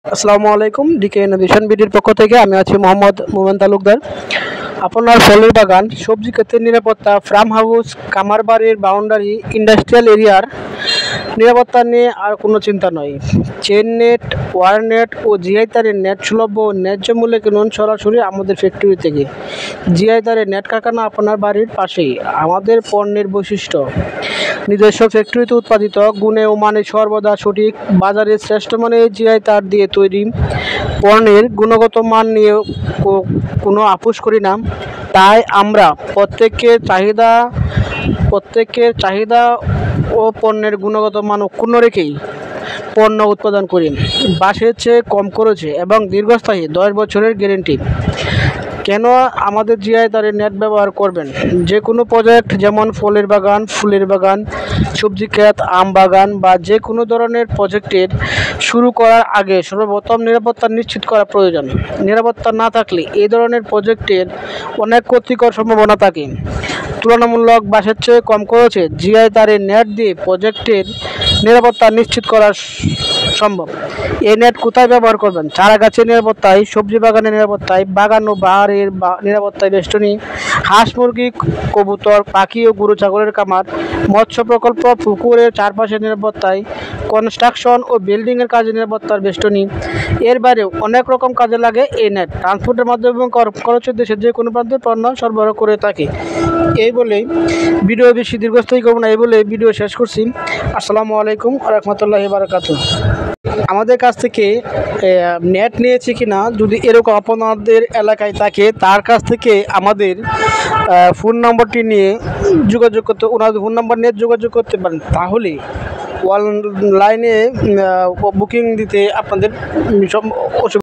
আসসালামু আলাইকুম। Decay innovation বিডির পক্ষ থেকে আমি আছি মোহাম্মদ মোমেন তালুকদার। আপনার ফলের বাগান, সবজি ক্ষেতের নিরাপত্তা, ফার্ম হাউস, খামার বাড়ির বাউন্ডারি, ইন্ডাস্ট্রিয়াল এরিয়ার নিরাপত্তা নিয়ে আর কোনো চিন্তা নয়। চেন নেট, ওয়ার নেট ও জিআই তারের নেট সুলভ ও ন্যায্য মূল্যে কিনুন সরাসরি আমাদের ফ্যাক্টরি থেকে। জিআই তারের নেট কারখানা আপনার বাড়ির পাশেই। আমাদের পণ্যের বৈশিষ্ট্য: নিজস্ব ফ্যাক্টরিতে উৎপাদিত, গুণে ও মানে সর্বদা সঠিক, বাজারের শ্রেষ্ঠ মানের জিআই তার দিয়ে তৈরি পণ্যের গুণগত মান নিয়ে কোনো আপোস করি না। তাই আমরা প্রত্যেকের চাহিদা ও পণ্যের গুণগত মান অক্ষুণ্ণ রেখেই পণ্য উৎপাদন করি। বাঁশের চেয়ে কম খরচে এবং দীর্ঘস্থায়ী 10 বছরের গ্যারেন্টি। কেন আমাদের জিআই তারের নেট ব্যবহার করবেন? যে কোনো প্রজেক্ট, যেমন ফলের বাগান, ফুলের বাগান, সবজি ক্ষেত, আম বাগান বা যে কোনো ধরনের প্রজেক্টের শুরু করার আগে সর্বপ্রথম নিরাপত্তা নিশ্চিত করা প্রয়োজন। নিরাপত্তা না থাকলে এই ধরনের প্রজেক্টের অনেক ক্ষতিকর সম্ভাবনা থাকে। তুলনামূলক বাঁশের চেয়ে কম খরচে জিআই তারের নেট দিয়ে প্রজেক্টের নিরাপত্তা নিশ্চিত করা সম্ভব। এই নেট কোথায় ব্যবহার করবেন? চারা গাছের নিরাপত্তায়, সবজি বাগানের নিরাপত্তায়, বাগান ও বাহারের নিরাপত্তায় বেষ্টনী, হাঁস মুরগি, কবুতর, পাখি ও গরু ছাগলের খামার, মৎস্য প্রকল্প, পুকুরের চারপাশের নিরাপত্তায়, কনস্ট্রাকশন ও বিল্ডিংয়ের কাজে নিরাপত্তার বেষ্টনী। এর বাইরেও অনেক রকম কাজে লাগে এই নেট। ট্রান্সপোর্টের মাধ্যমে এবং খরচে দেশের যে কোনো প্রান্তে পণ্য সরবরাহ করে থাকে। এই বলেই ভিডিও বেশি দীর্ঘস্থায়ী করব না, এই বলে ভিডিও শেষ করছি। আসসালামু আলাইকুম ওয়া রাহমাতুল্লাহি ওয়া বারাকাতুহু। আমাদের কাছ থেকে নেট নিয়েছে কিনা, যদি এরকম আপনাদের এলাকায় থাকে, তার কাছ থেকে আমাদের ফোন নম্বরটি নিয়ে যোগাযোগ করতে, ওনাদের ফোন নাম্বার নিয়ে যোগাযোগ করতে পারেন। তাহলে অনলাইনে বুকিং দিতে আপনাদের সব অসুবিধা